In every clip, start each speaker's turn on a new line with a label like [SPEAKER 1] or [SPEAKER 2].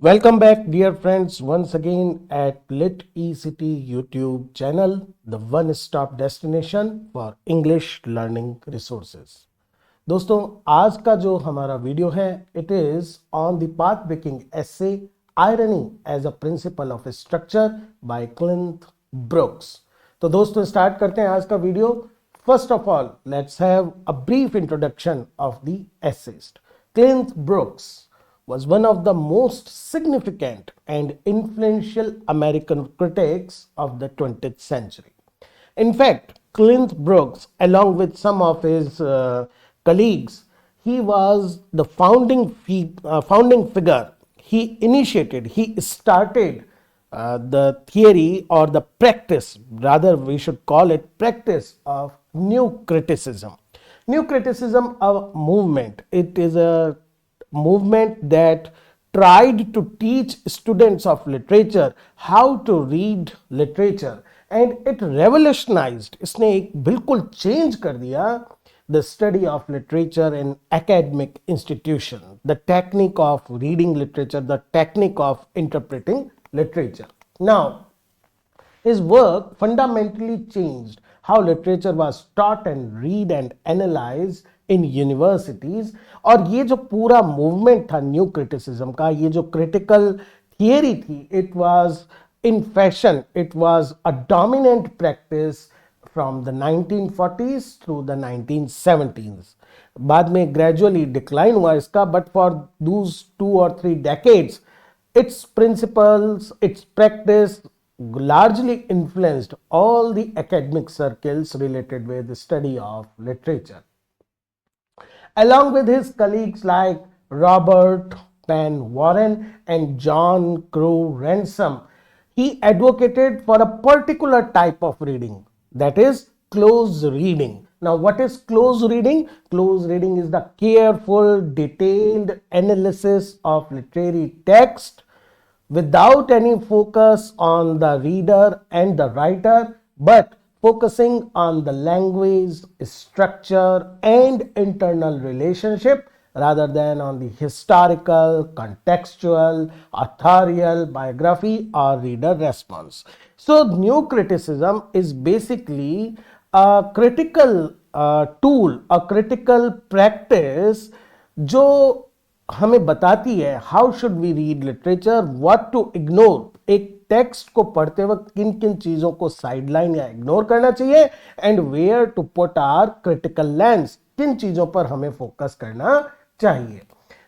[SPEAKER 1] Welcome back, dear friends, once again at Lit ECT YouTube channel, the one-stop destination for English learning resources. दोस्तों, आज का जो हमारा video है, it is on the path-breaking essay Irony as a Principle of Structure by Cleanth Brooks. तो दोस्तों start करते हैं आज का video. First of all, let's have a brief introduction of the essayist. Cleanth Brooks was one of the most significant and influential American critics of the 20th century. In fact, Cleanth Brooks, along with some of his colleagues, he was the founding figure. He started the theory or the practice, rather we should call it practice of new criticism. New criticism, a movement. It is a movement that tried to teach students of literature how to read literature, and it revolutionized, इसने एक बिल्कुल change कर दिया the study of literature in academic institution, the technique of reading literature, the technique of interpreting literature. Now, his work fundamentally changed how literature was taught and read and analyzed in universities. और ये जो पूरा movement था new criticism का, ये जो critical theory थी, it was in fashion, it was a dominant practice from the 1940s through the 1970s. बाद में ग्रेजुअली डिक्लाइन हुआ इसका, but for Dooj 2 or 3 decades its principles, its practice largely influenced all the academic circles related with the study of literature. Along with his colleagues like Robert Penn Warren and John Crow Ransom, he advocated for a particular type of reading, that is close reading. Now, what is close reading? Close reading is the careful, detailed analysis of literary text without any focus on the reader and the writer, but focusing on the language, structure, and internal relationship rather than on the historical, contextual, authorial, biography, or reader response. So, new criticism is basically a critical tool, a critical practice जो हमें बताती है how should we read literature, what to ignore, एक text को पढ़ते वक्त किन किन चीजों को साइडलाइन या इग्नोर करना चाहिए, and where to put our critical lens, किन चीजों पर हमें फोकस करना चाहिए.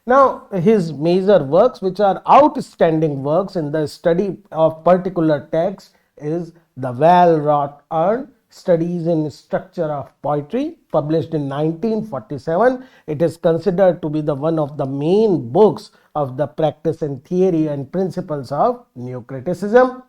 [SPEAKER 1] Now, his major works, which are outstanding works in the study of particular text, is the well-wrought urn, Studies in Structure of Poetry, published in 1947. It is considered to be the one of the main books of the practice and theory and principles of new criticism.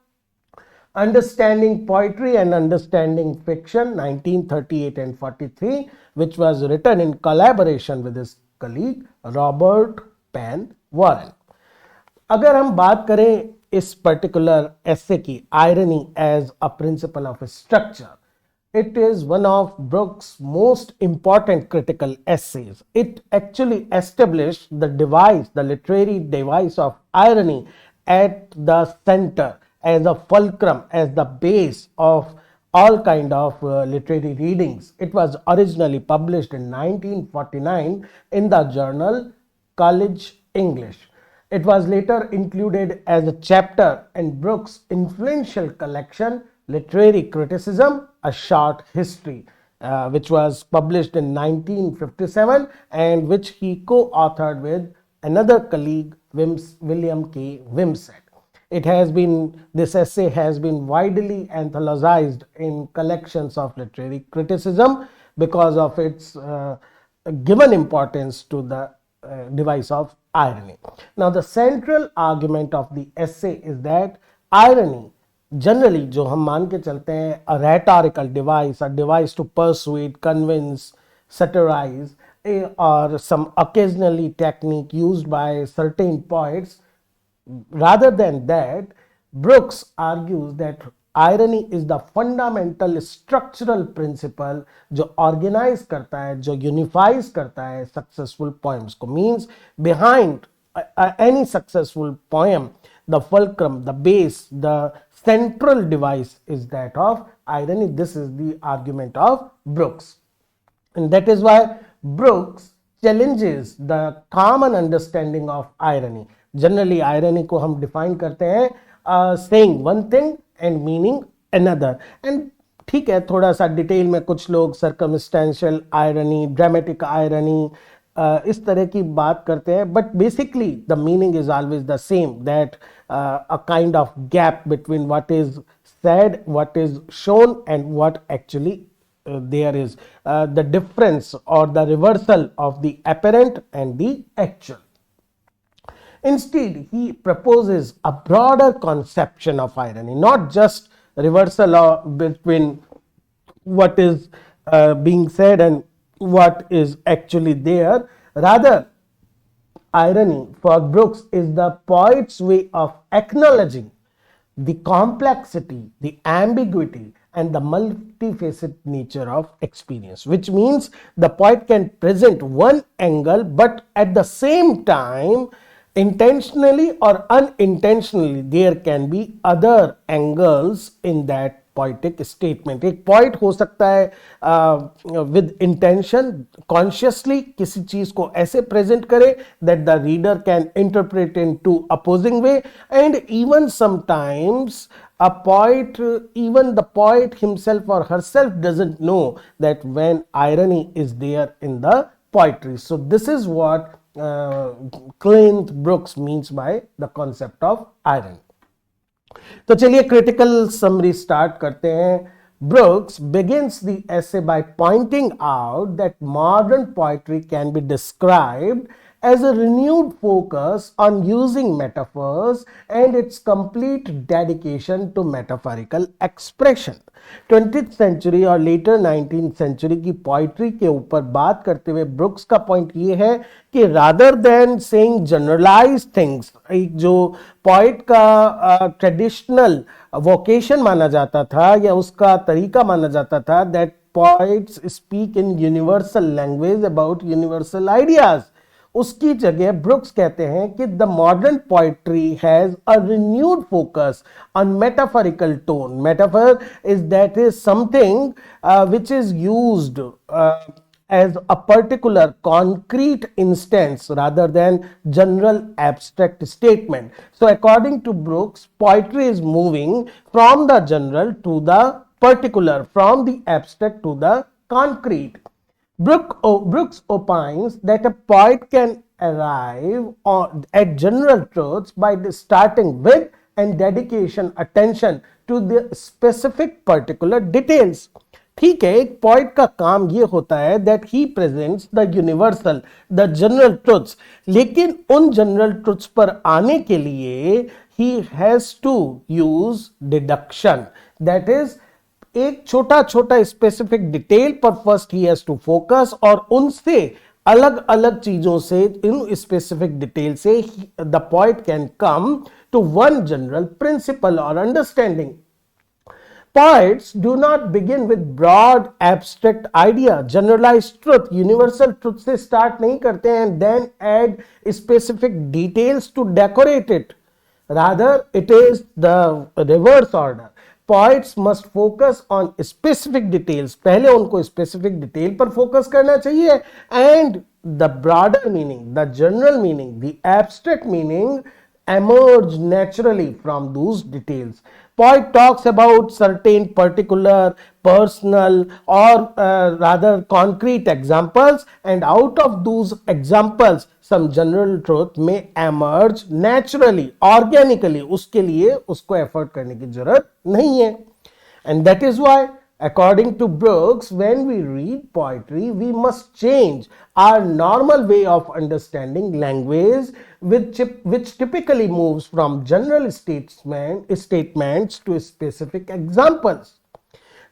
[SPEAKER 1] Understanding Poetry and Understanding Fiction, 1938 and 43, which was written in collaboration with his colleague Robert Penn Warren. अगर हम बात करें इस particular essay की, irony as a principle of structure, it is one of Brooks' most important critical essays. It actually established the device, the literary device of irony at the center as a fulcrum, as the base of all kind of literary readings. It was originally published in 1949 in the journal College English. It was later included as a chapter in Brooks' influential collection Literary Criticism, A Short History, which was published in 1957 and which he co-authored with another colleague, William K. Wimsatt. This essay has been widely anthologized in collections of literary criticism because of its given importance to the device of irony. Now, the central argument of the essay is that irony, generally जो हम मान के चलते हैं, अ rhetorical device, a device to persuade, convince, satirize, or some occasionally technique used by certain poets. Rather than that, Brooks argues that irony is the fundamental structural principle जो organize करता है, जो unifies करता है successful poems को. Means behind any successful poem, the fulcrum, the base, the central device is that of irony. This is the argument of Brooks. And that is why Brooks challenges the common understanding of irony. Generally, irony को हम define करते हैं saying one thing and meaning another. And ठीक है, थोड़ा सा detail में कुछ लोग circumstantial irony, dramatic irony, इस तरह की बात करते हैं, but basically the meaning is always the same, that a kind of gap between what is said, what is shown, and what actually there is the difference or the reversal of the apparent and the actual. Instead, he proposes a broader conception of irony, not just reversal between what is being said and what is actually there. Rather, irony for Brooks is the poet's way of acknowledging the complexity, the ambiguity, and the multifaceted nature of experience, which means the poet can present one angle, but at the same time, intentionally or unintentionally, there can be other angles in that poetic statement. एक poet हो सकता है with intention, consciously किसी चीज को ऐसे present करे that the reader can interpret in two opposing way, and even sometimes a poet, even the poet himself or herself doesn't know that when irony is there in the poetry. So this is what Cleanth Brooks means by the concept of irony. तो चलिए critical summary start करते हैं. Brooks begins the essay by pointing out that modern poetry can be described as a renewed focus on using metaphors and its complete dedication to metaphorical expression. 20th century और later 19th century की poetry के ऊपर बात करते हुए brooks का point ये है कि rather than saying generalize things, एक जो पोइट का ट्रेडिशनल वोकेशन माना जाता था या उसका तरीका माना जाता था, that poets speak in universal language about universal ideas, उसकी जगह ब्रुक्स कहते हैं कि the modern poetry has a renewed focus on metaphorical tone. Metaphor is that is something which is used as a particular concrete instance rather than general abstract statement. So according to Brooks, poetry is moving from the general to the particular, from the abstract to the concrete. Brooks opines that a poet can arrive at general truths by starting with and dedication attention to the specific particular details. ठीक है, एक poet का काम ये होता है that he presents the universal, the general truths, लेकिन उन जनरल ट्रुथ्स पर आने के लिए he has to use deduction, that is एक छोटा छोटा स्पेसिफिक डिटेल पर first he has to focus और उनसे अलग अलग चीजों से, इन स्पेसिफिक डिटेल से the poet can come to one general principle और understanding. Poets do not begin with broad abstract idea, generalized truth, universal truth से start नहीं करते हैं and then add specific details to decorate it. Rather, it is the reverse order. Poets must focus on specific details. पहले उनको specific detail पर focus करना चाहिए and the broader meaning, the general meaning, the abstract meaning emerge naturally from those details. Poet talks about certain particular, personal or rather concrete examples, and out of those examples some general truth may emerge naturally, organically. उसके लिए उसको effort करने की जरूरत नहीं है. And that is why according to Brooks, when we read poetry, we must change our normal way of understanding language, which typically moves from general statements to specific examples.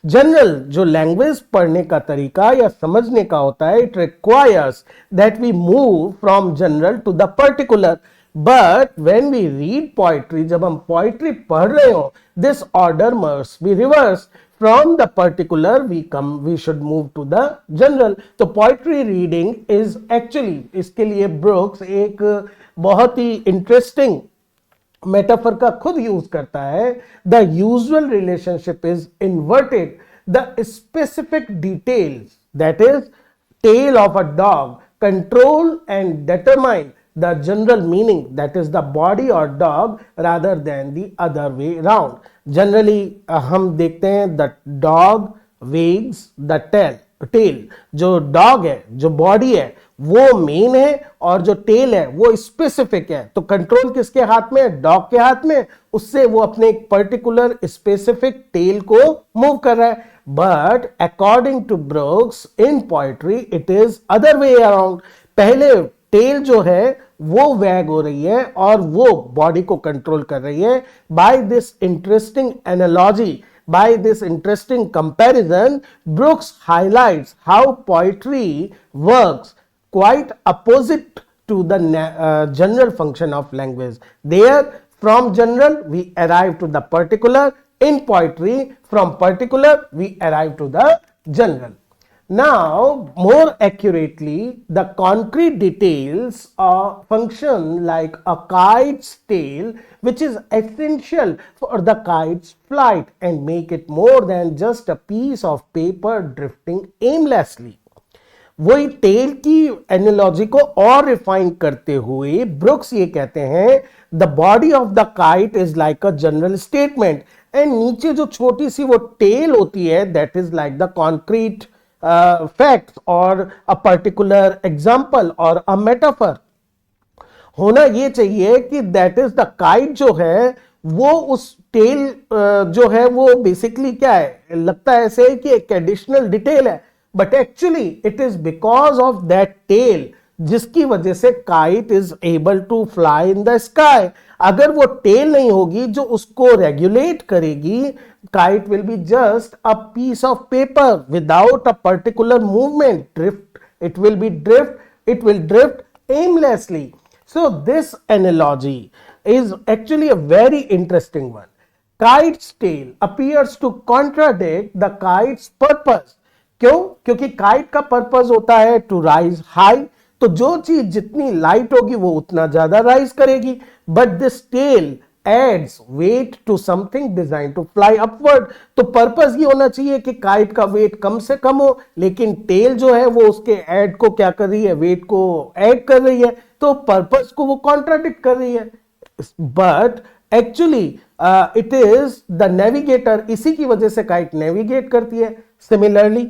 [SPEAKER 1] General जो language पढ़ने का तरीका या समझने का होता है, it requires that we move from general to the particular. But when we read poetry, जब हम poetry पढ़ रहे हो, this order must be reversed from the particular we should move to the general. तो poetry reading is actually, इसके लिए brooks एक बहुत ही इंटरेस्टिंग मेटाफर का खुद यूज करता है. The usual relationship is inverted. The specific details, that is tail of a dog, control and determine the general meaning, that is the body और dog, rather than the other way round. Generally हम देखते हैं the dog wags the tail. जो dog है, जो body है, वो main है और जो टेल है वो स्पेसिफिक है. तो कंट्रोल किसके हाथ में है? डॉग के हाथ में. उससे वो अपने एक पर्टिकुलर स्पेसिफिक टेल को मूव कर रहा है. But according to Brooks in poetry it is other way around. पहले टेल जो है वो वैग हो रही है और वो बॉडी को कंट्रोल कर रही है. By this interesting analogy, by this interesting comparison, Brooks highlights how poetry works quite opposite to the general function of language. There, from general, we arrive to the particular. In poetry, from particular, we arrive to the general. Now, more accurately, the concrete details function like a kite's tail, which is essential for the kite's flight and make it more than just a piece of paper drifting aimlessly. वही tell की analogy को और refine करते हुए brooks ये कहते हैं the body of the kite is like a general statement, and नीचे जो छोटी सी वो टेल होती है that is like the concrete fact और अ पर्टिकुलर एग्जाम्पल और अ मेटाफर. होना ये चाहिए कि दैट इज द काइट जो है वो उस टेल जो है वो बेसिकली क्या है, लगता है ऐसे कि एक एडिशनल डिटेल है, but actually it is because of that tail जिसकी वजह से kite is able to fly in the sky. अगर वो टेल नहीं होगी जो उसको रेगुलेट करेगी, kite will be just a piece of paper without a particular movement. It will drift aimlessly. So this analogy is actually a very interesting one. Kite's tail appears to contradict the kite's purpose. क्यों? क्योंकि kite का purpose होता है to rise high. तो जो चीज जितनी light होगी वो उतना ज्यादा राइज करेगी. But this tail adds weight to something design to fly upward. तो पर्पस ये होना चाहिए कि काइट का वेट कम से कम हो, लेकिन टेल जो है वो उसके एड को क्या कर रही है, वेट को ऐड कर रही है. तो पर्पस को वो कॉन्ट्राडिक्ट कर रही है. But actually it is the navigator. इसी की वजह से काइट नेविगेट करती है. Similarly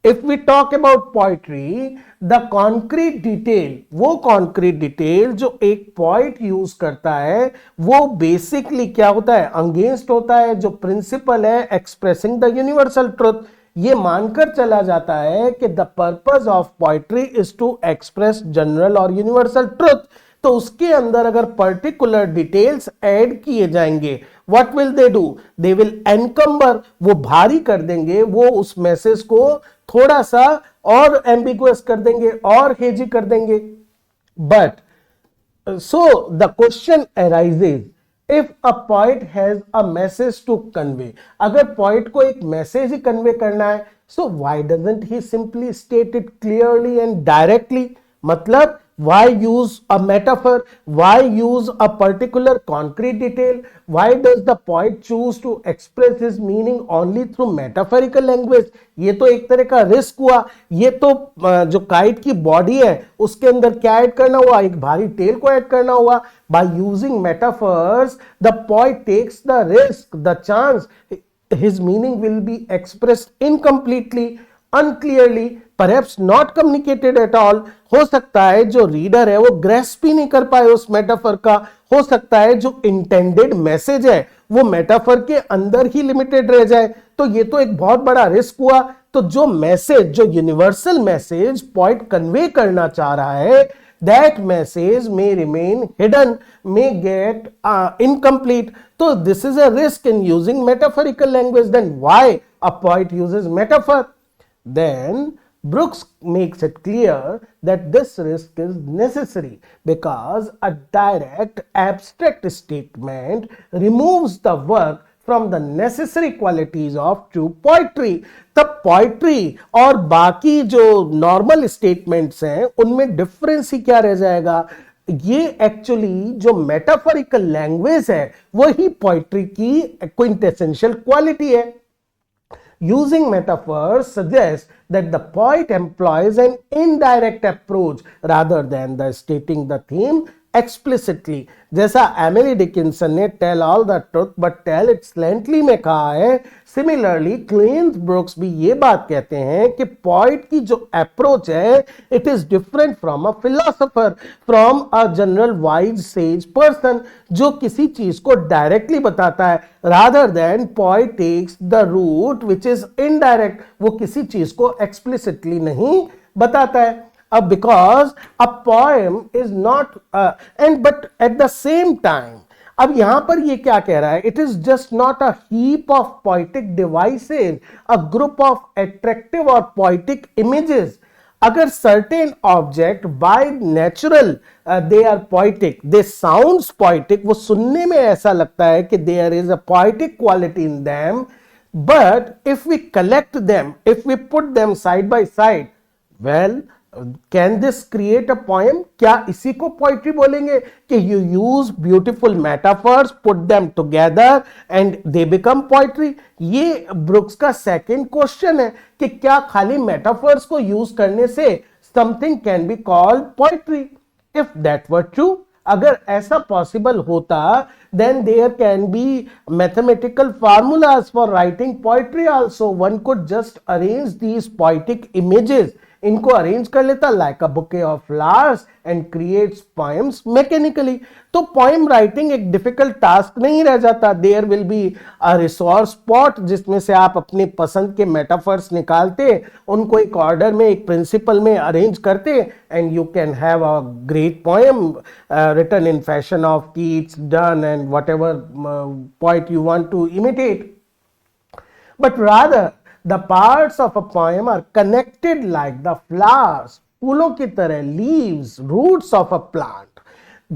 [SPEAKER 1] if we talk about poetry, the concrete detail, वो concrete detail जो एक poet use करता है वो basically क्या होता है, against होता है जो principle है expressing the universal truth. ये मानकर चला जाता है कि the purpose of poetry is to express general और universal truth. तो उसके अंदर अगर पर्टिकुलर डिटेल्स ऐड किए जाएंगे, what will they do? They will encumber, वो भारी कर देंगे, वो उस मैसेज को थोड़ा सा और एम्बिगुअस कर देंगे और हेजी कर देंगे. But so the question arises, if a poet has a message to convey, अगर पोएट को एक मैसेज ही कन्वे करना है, so why doesn't he simply state it clearly and directly? मतलब why use a metaphor? Why use a particular concrete detail? Why does the poet choose to express his meaning only through metaphorical language? ये तो एक तरह का risk हुआ. ये तो जो काइट की बॉडी है उसके अंदर क्या ऐड करना हुआ, एक भारी टेल को ऐड करना हुआ. By using metaphors, the poet takes the risk, the chance his meaning will be expressed incompletely, unclearly, perhaps not communicated at all. हो सकता है जो रीडर है वो ग्रेस्प ही नहीं कर पाए उस मेटाफर का. हो सकता है जो इंटेंडेड मैसेज है वो मेटाफर के अंदर ही लिमिटेड रह जाए. तो ये तो एक बहुत बड़ा रिस्क हुआ. तो जो मैसेज, जो यूनिवर्सल मैसेज पॉइंट कन्वे करना चाह रहा है, that message may remain hidden, may get incomplete. So this is a risk in using metaphorical language. Then why a poet uses metaphor? Then Brooks makes it clear that this risk is necessary because a direct abstract statement removes the work from the necessary qualities of true poetry. तब poetry और बाकी जो normal statements हैं उनमें difference ही क्या रह जाएगा? ये एक्चुअली जो मेटाफोरिकल लैंग्वेज है वही पोइट्री की क्विंटेसेंशियल क्वालिटी है. Using metaphors suggests that the poet employs an indirect approach rather than the stating the theme explicitly. जैसा एमिली डिकिंसन ने tell all the truth but tell it slantly में कहा है, similarly क्लींथ brooks भी ये बात कहते हैं कि पोइट की जो अप्रोच है it is different from a philosopher, from a general wise sage person जो किसी चीज को डायरेक्टली बताता है, rather than poet takes the route which is indirect, वो किसी चीज को एक्सप्लिसिटली नहीं बताता है. Because a poem is not but at the same time, अब यहां पर ये क्या कह रहा है? It is just not a heap of poetic devices, a group of attractive or poetic images. अगर certain object by natural they are poetic, they sounds poetic, वो सुनने में ऐसा लगता है कि there is a poetic quality in them, but if we collect them, if we put them side by side, well, can this create a poem? क्या इसी को पोइट्री बोलेंगे कि you use beautiful metaphors, put them together and they become poetry? ये brooks का second question है कि क्या खाली मेटाफर्स को यूज करने से something can be called poetry? If that were true, अगर ऐसा पॉसिबल होता then there can be mathematical formulas for writing poetry also. One could just arrange these poetic images, इनको अरेंज कर लेता like a bouquet of flowers and creates poems mechanically. तो poem writing एक difficult task नहीं रह जाता. There will be a resource spot जिसमें से आप अपनी पसंद के मेटाफर्स निकालते, उनको एक ऑर्डर में, एक प्रिंसिपल में अरेंज करते and you can have a great poem written in fashion of Keats, Donne and whatever poet you want to imitate. But rather the parts of a poem are connected like the flowers, फूलों की तरह, leaves, roots of a plant.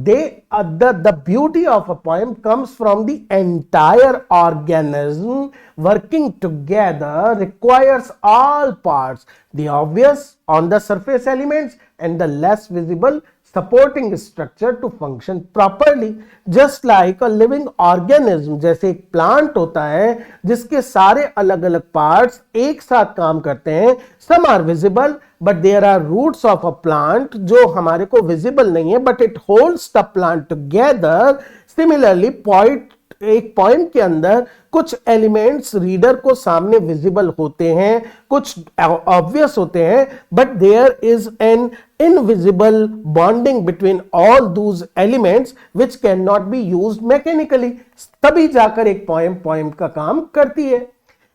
[SPEAKER 1] The beauty of a poem comes from the entire organism working together, requires all parts, the obvious on the surface elements and the less visible supporting structure to function properly. Just like a living organism, जैसे एक plant होता है जिसके सारे अलग अलग parts एक साथ काम करते हैं. Some are visible but there are roots of a plant जो हमारे को visible नहीं है but it holds the plant together. Similarly, एक पोएम के अंदर कुछ एलिमेंट्स रीडर को सामने विजिबल होते हैं, कुछ ऑब्वियस होते हैं, but there is an invisible bonding between all those elements which can not be used mechanically. तभी जाकर एक पोएम का काम करती है.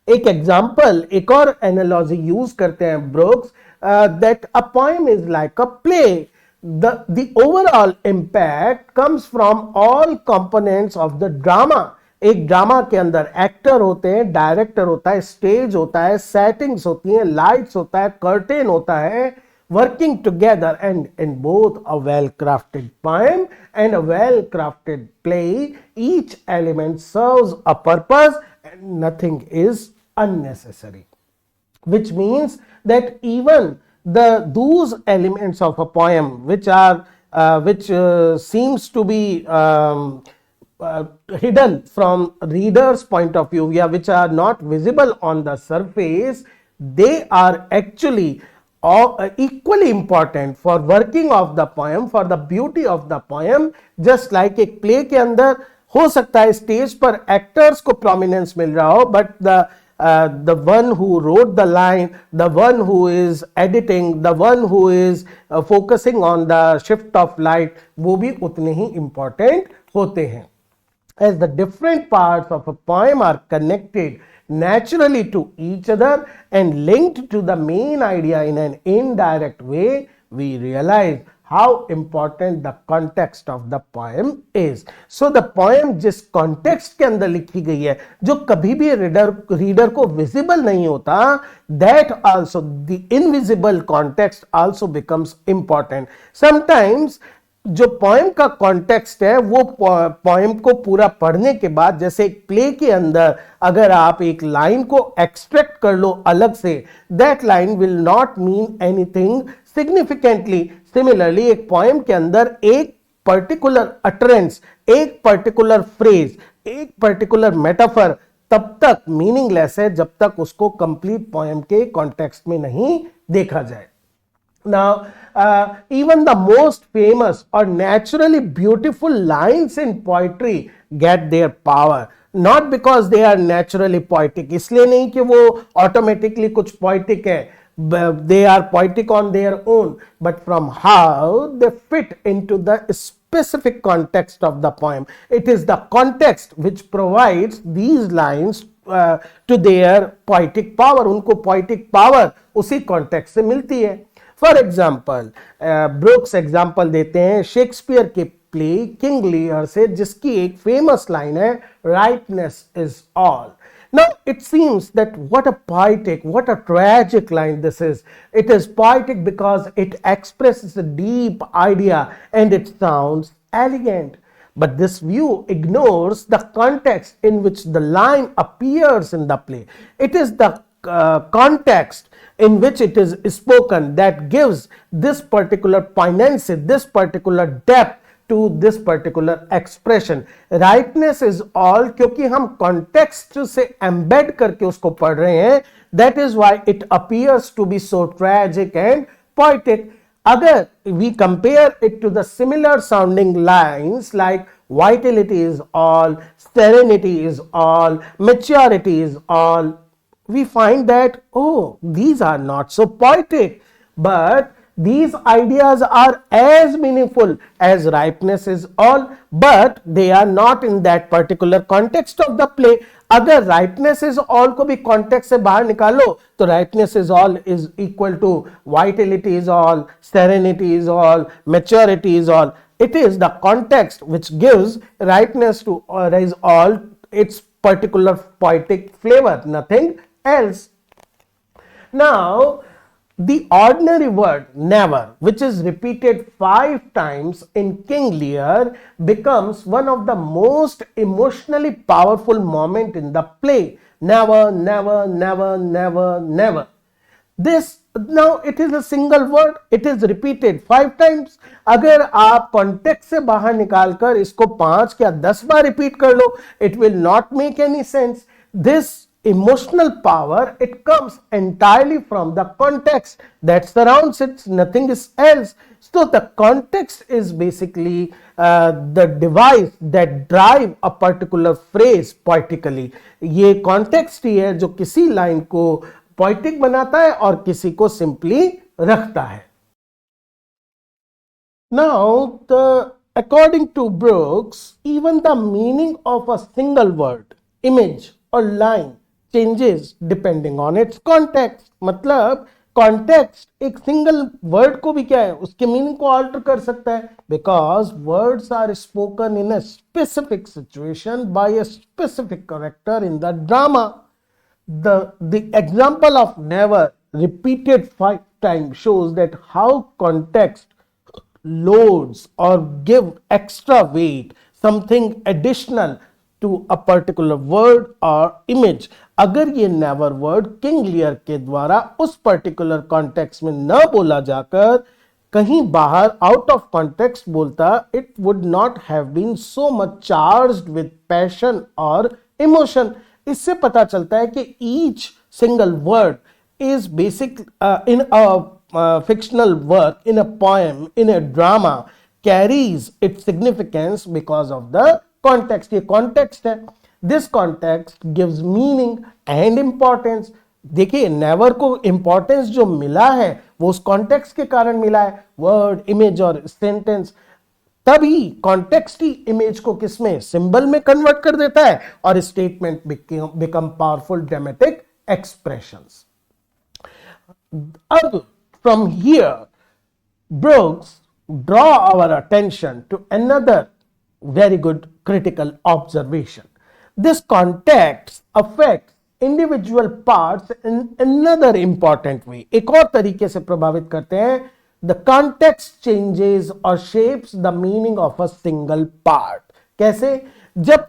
[SPEAKER 1] एक एग्जांपल, एक और एनालॉजी यूज करते हैं brooks, that a poem is like a play. The overall impact comes from all components of the drama. एक ड्रामा के अंदर एक्टर होते हैं, डायरेक्टर होता है, स्टेज होता है, सेटिंग्स होती हैं, लाइट्स होता है, कर्टेन होता है, working together, and in both a well-crafted poem and a well-crafted play, each element serves a purpose and nothing is unnecessary. Which means that even those elements of a poem which seems to be hidden from reader's point of view, which are not visible on the surface, they are actually equally important for working of the poem, for the beauty of the poem. Just like एक play के अंदर हो सकता है stage पर actors को prominence मिल रहा हो, but the one who wrote the line, the one who is editing, the one who is focusing on the shift of light, वो भी उतने ही important होते हैं. As the different parts of a poem are connected naturally to each other and linked to the main idea in an indirect way, we realize how important the context of the poem is. So the poem जिस context के अंदर लिखी गई है, जो कभी भी reader को visible नहीं होता, that also the invisible context also becomes important. Sometimes जो पोएम का कॉन्टेक्स्ट है वो पोएम को पूरा पढ़ने के बाद, जैसे एक प्ले के अंदर अगर आप एक लाइन को एक्सट्रैक्ट कर लो अलग से, that line will not mean anything significantly. Similarly एक पोएम के अंदर एक पर्टिकुलर अटरेंस, एक पर्टिकुलर फ्रेज, एक पर्टिकुलर मेटाफर तब तक मीनिंगलेस है जब तक उसको कंप्लीट पोएम के कॉन्टेक्स्ट में नहीं देखा जाए। Now, even the most famous or naturally beautiful lines in poetry get their power not because they are naturally poetic, इसलिए नहीं कि वो automatically कुछ poetic है, they are poetic on their own, but from how they fit into the specific context of the poem. It is the context which provides these lines to their poetic power. उनको poetic power उसी context से मिलती है। For example brooks example देते हैं Shakespeare के play King Lear से, जिसकी एक फेमस लाइन है rightness is all. Now it seems that what a poetic, what a tragic line this is. It is poetic because it expresses a deep idea and it sounds elegant. But this view ignores the context in which the line appears in the play. It is the context in which it is spoken that gives this particular poignancy, this particular depth to this particular expression. Rightness is all, क्योंकि हम context से embed करके उसको पढ़ रहे हैं, that is why it appears to be so tragic and poetic. अगर we compare it to the similar sounding lines like vitality is all, serenity is all, maturity is all, we find that, oh, these are not so poetic, but these ideas are as meaningful as ripeness is all, but they are not in that particular context of the play. अगर ripeness is all को भी context से बाहर निकालो तो ripeness is all is equal to vitality is all, serenity is all, maturity is all. It is the context which gives ripeness to is all its particular poetic flavor, nothing else. Now, the ordinary word never, which is repeated 5 times in King Lear, becomes one of the most emotionally powerful moment in the play. Never, never, never, never, never. This now it is a single word, it is repeated 5 times. अगर आप context से बाहर निकालकर इसको 5 या 10 बार repeat कर लो, it will not make any sense. This emotional power, it comes entirely from the context that surrounds it, nothing else. So the context is basically the device that drive a particular phrase poetically. ये context ही है जो किसी line को poetic बनाता है और किसी को simply रखता है. Now, according to Brooks, even the meaning of a single word, image or line changes depending on its context. मतलब context एक single word को भी क्या है, उसके meaning को alter कर सकता है, because words are spoken in a specific situation by a specific character in the drama. The example of never repeated 5 times shows that how context loads or give extra weight, something additional to a particular word or image. अगर ये never word King Lear के द्वारा उस particular context में न बोला जाकर कहीं बाहर out of context बोलता, it would not have been so much charged with passion or emotion. इससे पता चलता है कि each single word is basic in a fictional work, in a poem, in a drama, carries its significance because of the context. ये context है. This context gives meaning and importance. देखिए never को importance जो मिला है वो उस context के कारण मिला है, word, image और sentence. तभी context ही image को किसमें, symbol में convert कर देता है और statement become powerful dramatic expressions. अब from here Brooks draw our attention to another very good critical observation. This context affects individual parts in another important way. एक और तरीके से प्रभावित करते हैं the context changes or shapes the meaning of a single part. कैसे? जब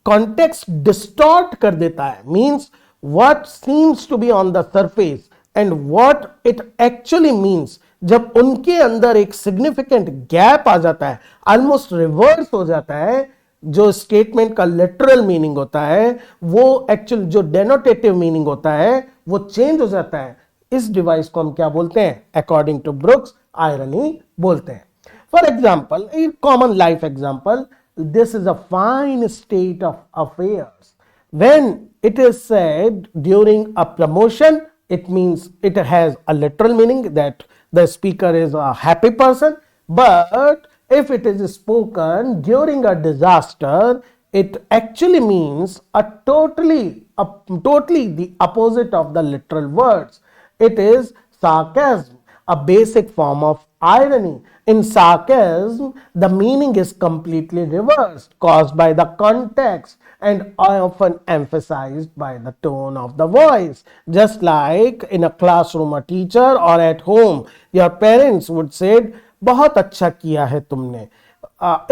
[SPEAKER 1] context distort कर देता है, means what seems to be on the surface and what it actually means, जब उनके अंदर एक significant gap आ जाता है, almost reverse हो जाता है, जो स्टेटमेंट का लिटरल मीनिंग होता है वो एक्चुअल जो डेनोटेटिव मीनिंग होता है वो चेंज हो जाता है, इस डिवाइस को हम क्या बोलते हैं? अकॉर्डिंग टू ब्रुक्स आयरनी बोलते हैं. For example, A common life example, this is a fine state of affairs. When it is said during a promotion, it means it has a literal meaning that the speaker is a happy person, but if it is spoken during a disaster, it actually means a totally the opposite of the literal words. It is sarcasm, a basic form of irony. In sarcasm, the meaning is completely reversed, caused by the context and often emphasized by the tone of the voice. Just like in a classroom, a teacher, or at home, your parents would say, बहुत अच्छा किया है तुमने.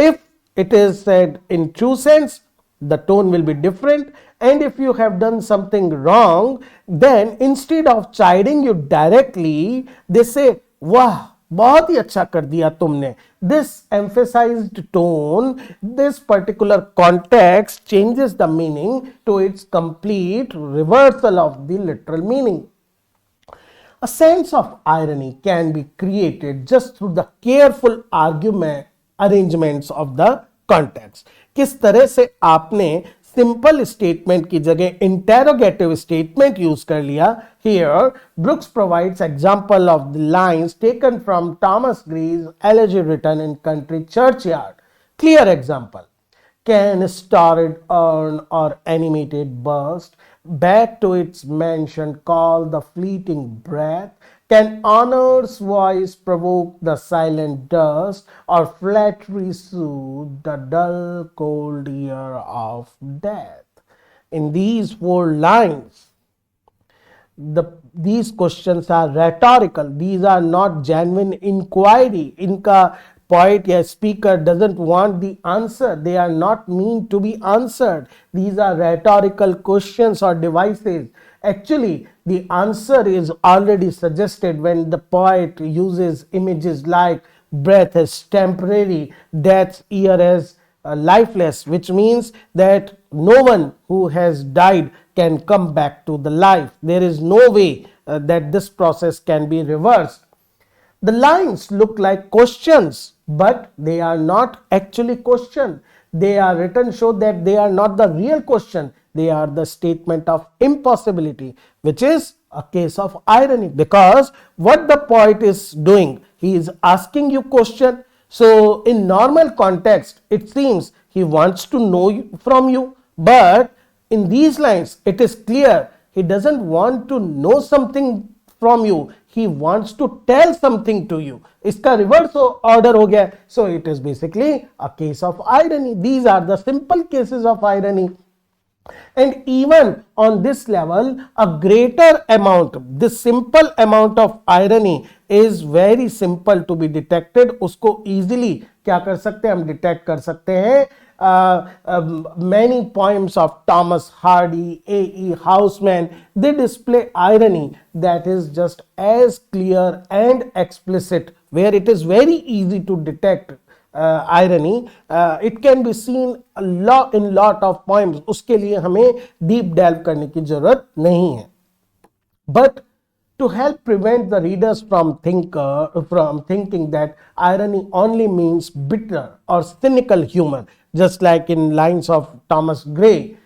[SPEAKER 1] If it is said in true sense, the tone will be different. And if you have done something wrong, then instead of chiding you directly, they say, वाह बहुत ही अच्छा कर दिया तुमने. This emphasized tone, this particular context changes the meaning to its complete reversal of the literal meaning. A sense of irony can be created just through the careful arrangements of the context. किस तरह से आपने simple statement की जगह interrogative statement use कर लिया. Here Brooks provides example of the lines taken from Thomas Gray's elegy written in country churchyard. Clear example: can a storied urn or animated bust back to its mansion call the fleeting breath? Can honor's voice provoke the silent dust, or flattery soothe the dull cold ear of death? In these 4 lines, these questions are rhetorical. These are not genuine inquiry. इनका poet या speaker doesn't want the answer. They are not meant to be answered. These are rhetorical questions or devices. Actually, the answer is already suggested when the poet uses images like breath as temporary, death's ear as lifeless, which means that no one who has died can come back to the life. There is no way that this process can be reversed. The lines look like questions, but they are not actually question. They are written so that they are not the real question. They are the statement of impossibility, which is a case of irony, because what the poet is doing, he is asking you question. So in normal context, it seems he wants to know from you, but in these lines, it is clear he doesn't want to know something from you. He wants to tell something to you. इसका reverse order हो गया. So it is basically a case of irony. These are the simple cases of irony. And even on this level, a greater amount, this simple amount of irony is very simple to be detected. उसको easily क्या कर सकते हैं हम detect कर सकते हैं. Many poems of Thomas Hardy, A.E. Houseman, they display irony that is just as clear and explicit, where it is very easy to detect irony. It can be seen in lot of poems. उसके लिए हमें deep delve करने की जरूरत नहीं है. But to help prevent the readers from thinking that irony only means bitter or cynical humor, just like in lines of Thomas Gray,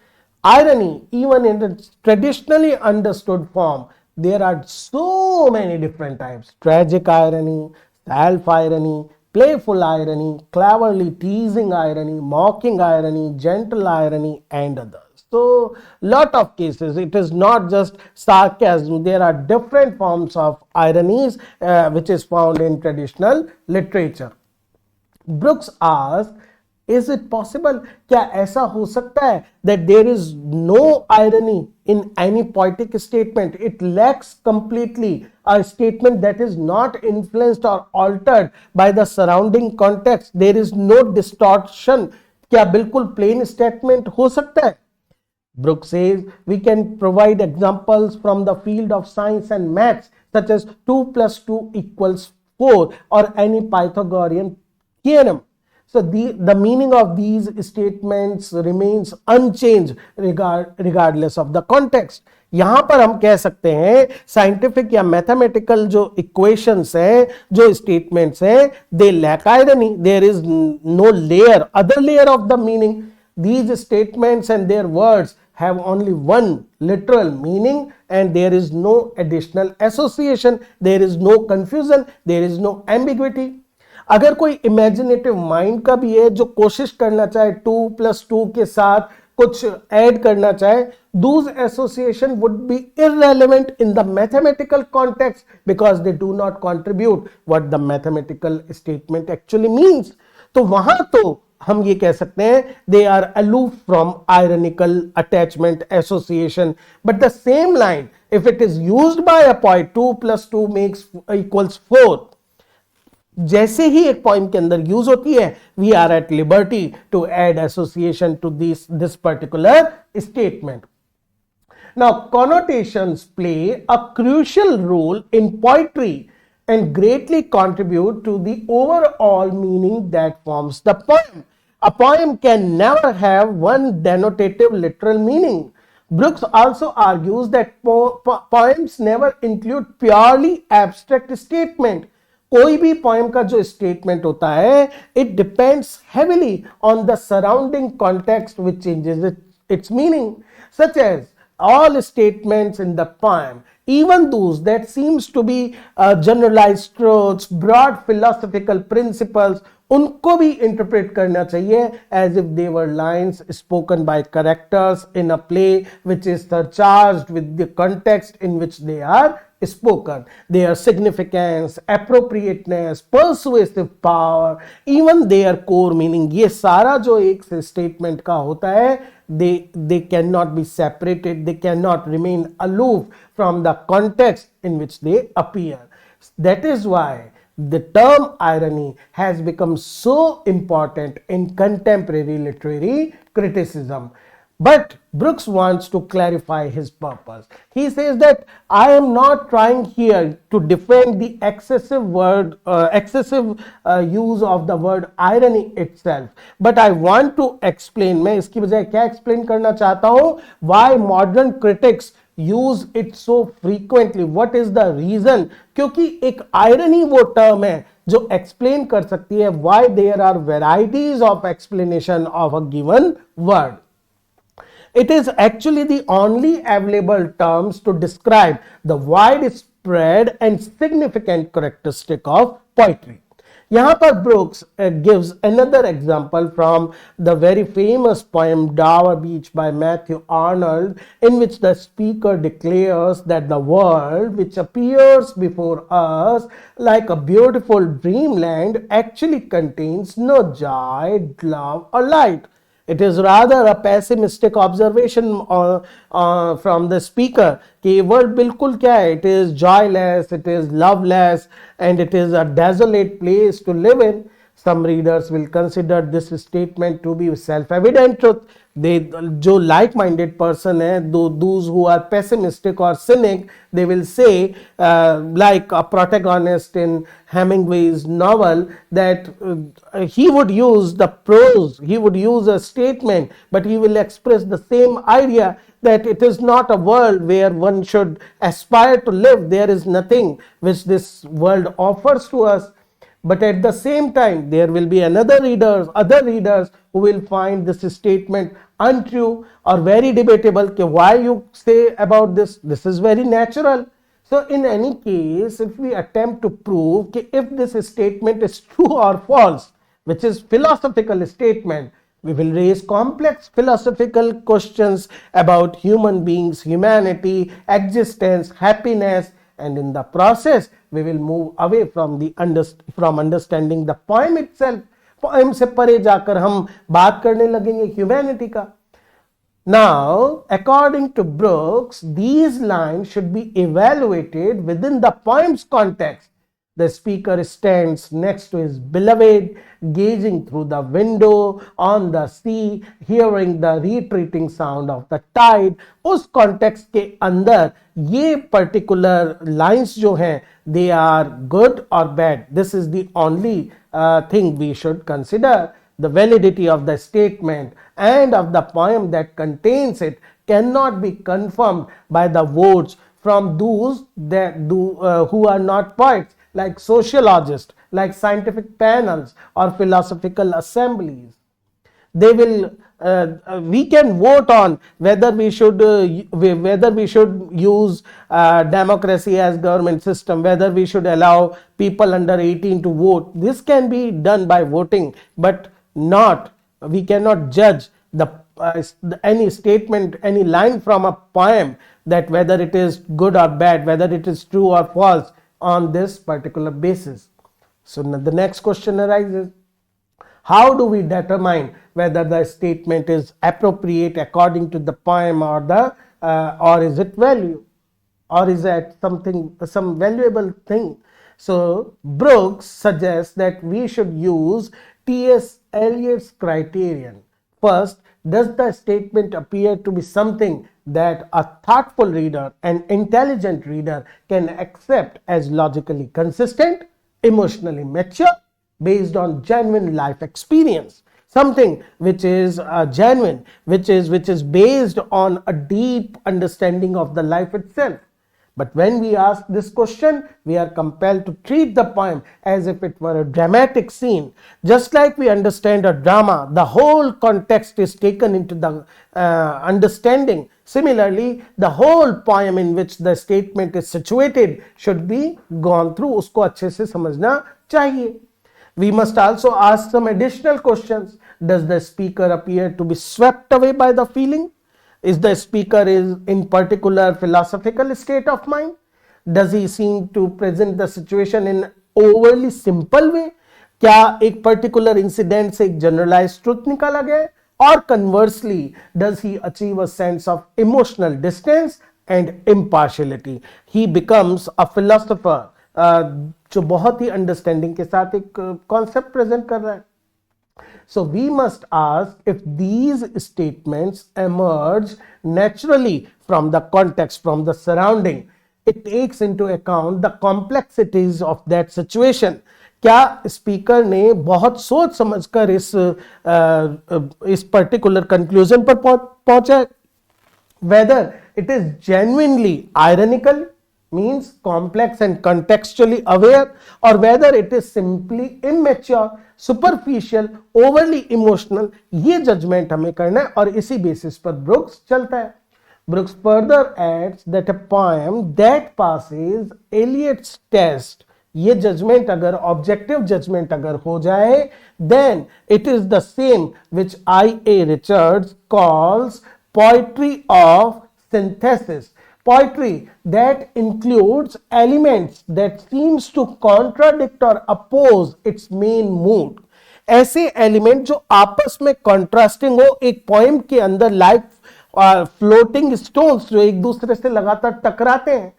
[SPEAKER 1] irony, even in its traditionally understood form, there are so many different types: tragic irony, self-irony, playful irony, cleverly teasing irony, mocking irony, gentle irony, and others. So, lot of cases, it is not just sarcasm. There are different forms of ironies which is found in traditional literature. Brooks asks, Is it possible? क्या ऐसा हो सकता है that there is no irony in any poetic statement? It lacks completely a statement that is not influenced or altered by the surrounding context. There is no distortion. क्या बिल्कुल plain statement हो सकता है? Brooks says we can provide examples from the field of science and maths, such as 2 plus 2 equals 4 or any Pythagorean theorem. So the meaning of these statements remains unchanged regardless of the context. यहां पर हम कह सकते हैं scientific या mathematical जो equations हैं, जो स्टेटमेंट्स हैं, they lack irony. There is no layer, other layer of the meaning. These statements and their words have only one literal meaning and there is no additional association, there is no confusion, there is no ambiguity. अगर कोई imaginative mind का भी है जो कोशिश करना चाहे 2 plus 2 के साथ कुछ ऐड करना चाहे, those association would be irrelevant in the mathematical context because they do not contribute what the mathematical statement actually means. तो वहां तो हम ये कह सकते हैं they are aloof from ironical attachment association. But the same line, if it is used by a poet, 2 plus 2 makes equals 4, जैसे ही एक पोइम के अंदर यूज होती है, we are at liberty to add association to this particular statement. Now, connotations play a crucial role in poetry and greatly contribute to the overall meaning that forms the poem. A poem can never have one denotative literal meaning. Brooks also argues that poems never include purely abstract statement. कोई भी poem का जो statement होता है, it depends heavily on the surrounding context which changes its meaning, such as all statements in the poem, even those that seems to be generalized truths, broad philosophical principles, उनको भी interpret करना चाहिए as if they were lines spoken by characters in a play which is surcharged with the context in which they are spoken. Their significance, appropriateness, persuasive power, even their core meaning, ये सारा जो एक statement का होता है, they cannot be separated, they cannot remain aloof from the context in which they appear. That is why the term irony has become so important in contemporary literary criticism. But Brooks wants to clarify his purpose. He says that I am not trying here to defend the excessive use of the word irony itself, but I want to explain, मैं इसकी बजाय क्या explain करना चाहता हूँ, why modern critics use it so frequently. What is the reason? क्योंकि एक irony वो term है जो explain कर सकती है why there are varieties of explanation of a given word. It is actually the only available terms to describe the widespread and significant characteristic of poetry. यहाँ पर Brooks gives another example from the very famous poem Dover Beach by Matthew Arnold, in which the speaker declares that the world which appears before us like a beautiful dreamland actually contains no joy, love or light. It is rather a pessimistic observation from the speaker कि world बिल्कुल क्या है, it is joyless, it is loveless and it is a desolate place to live in. Some readers will consider this statement to be self-evident truth. जो like-minded person है, those who are pessimistic or cynic, they will say like a protagonist in Hemingway's novel that he would use the prose, he would use a statement, but he will express the same idea that it is not a world where one should aspire to live. There is nothing which this world offers to us. But at the same time, there will be other readers who will find this statement untrue or very debatable. Why you say about this? This is very natural. So in any case, if we attempt to prove if this statement is true or false, which is philosophical statement, we will raise complex philosophical questions about human beings, humanity, existence, happiness, and in the process we will move away from understanding the poem itself. Poem से परे जाकर हम बात करने लगेंगे humanity का। Now, according to Brooks, these lines should be evaluated within the poem's context. The speaker stands next to his beloved, gazing through the window on the sea, hearing the retreating sound of the tide. उस context के अंदर ये particular lines जो हैं, they are good or bad. This is the only thing we should consider. The validity of the statement and of the poem that contains it cannot be confirmed by the votes from those who are not poets, like sociologists, like scientific panels or philosophical assemblies. They will we can vote on whether we should use democracy as government system, whether we should allow people under 18 to vote. This can be done by voting, but not, we cannot judge any statement, any line from a poem, that whether it is good or bad, whether it is true or false on this particular basis. So the next question arises, how do we determine whether the statement is appropriate according to the poem or or is it value, or is it some valuable thing? So Brooks suggests that we should use T.S. Eliot's criterion. First, does the statement appear to be something that a thoughtful reader, an intelligent reader, can accept as logically consistent, emotionally mature, based on genuine life experience? Something which is genuine, which is based on a deep understanding of the life itself. But when we ask this question, we are compelled to treat the poem as if it were a dramatic scene. Just like we understand a drama, the whole context is taken into the understanding. Similarly, the whole poem in which the statement is situated should be gone through. उसको अच्छे से समझना चाहिए. We must also ask some additional questions. Does the speaker appear to be swept away by the feeling? Is the speaker in particular philosophical state of mind? Does he seem to present the situation in overly simple way? क्या एक particular incident से एक generalized truth निकाला गया है? Or conversely, does he achieve a sense of emotional distance and impartiality? He becomes a philosopher जो बहुत ही understanding के साथ एक concept present कर रहा है. So we must ask if these statements emerge naturally from the context, from the surrounding. It takes into account the complexities of that situation. क्या speaker ने बहुत सोच समझकर इस पर्टिकुलर कंक्लूजन पर पहुंचा? Whether it is genuinely ironical, means complex and contextually aware, or whether it is simply immature, superficial, overly emotional, ये judgment हमें करना है और इसी basis पर ब्रुक्स चलता है. Brooks further adds that a poem that passes Eliot's test, ये judgment अगर objective judgment अगर हो जाए, then it is the same which I.A. Richards calls poetry of synthesis. Poetry that includes elements that seems to contradict or oppose its main mood. ऐसे element जो आपस में contrasting हो, एक पोएम के अंदर लाइक फ्लोटिंग स्टोन्स जो एक दूसरे से लगातार टकराते हैं.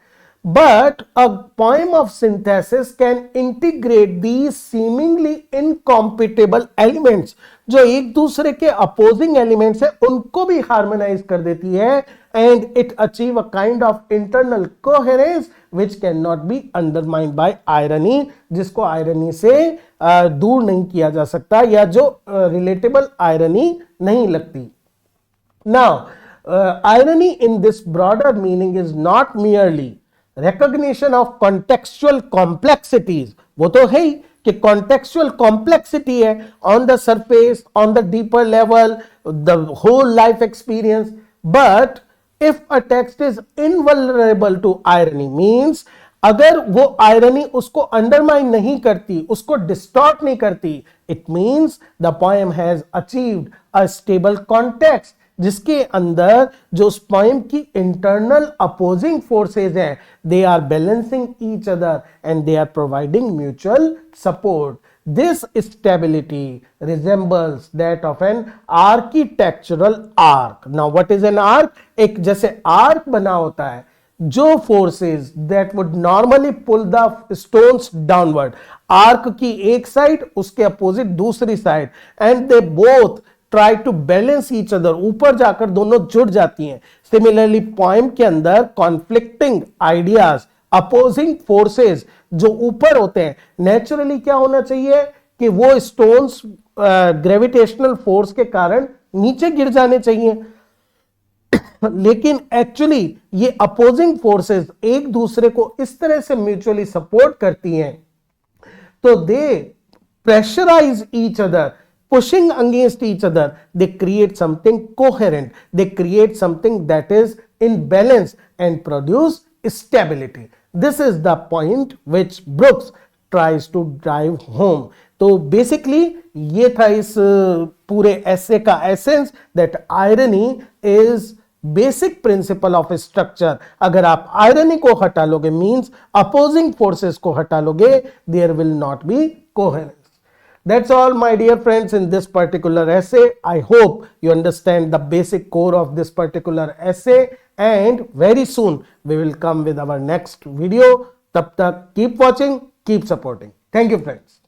[SPEAKER 1] But a poem of synthesis can integrate these seemingly incompatible elements जो एक दूसरे के opposing elements है उनको भी harmonize कर देती है, and it achieve a kind of internal coherence which cannot be undermined by irony, जिसको irony से दूर नहीं किया जा सकता या जो relatable irony नहीं लगती. Now, irony in this broader meaning is not merely recognition of contextual complexities. वो तो है ही कि contextual complexity है on the surface, on the deeper level, the whole life experience. But if a text is invulnerable to irony, means अगर वो irony उसको undermine नहीं करती, उसको distort नहीं करती, it means the poem has achieved a stable context जिसके अंदर जो पोएम की इंटरनल अपोजिंग फोर्सेस हैं, they are balancing each other and they are providing mutual support. This stability resembles that of an architectural arc. Now, what is an arc? एक जैसे arc बना होता है, जो forces that would normally pull the stones downward, arc की एक side, उसके opposite दूसरी side, and they both try to balance each other. ऊपर जाकर दोनों जुड़ जाती हैं. Similarly, poem के अंदर conflicting ideas, अपोजिंग फोर्सेस जो ऊपर होते हैं, नेचुरली क्या होना चाहिए कि वो स्टोन्स ग्रेविटेशनल फोर्स के कारण नीचे गिर जाने चाहिए, लेकिन एक्चुअली ये अपोजिंग फोर्सेस एक दूसरे को इस तरह से म्यूचुअली सपोर्ट करती हैं, तो they pressurize each other, pushing against each other, they create something coherent, they create something that is in balance and produce stability. This is the point which Brooks tries to drive home. तो basically ये था इस पूरे ऐसे का essence, that irony is basic principle of structure. अगर आप irony को हटा लोगे, मींस अपोजिंग फोर्सेस को हटा लोगे, there will not be coherence. That's all, my dear friends, in this particular essay. I hope you understand the basic core of this particular essay, and very soon we will come with our next video. Tab tak keep watching, keep supporting. Thank you, friends.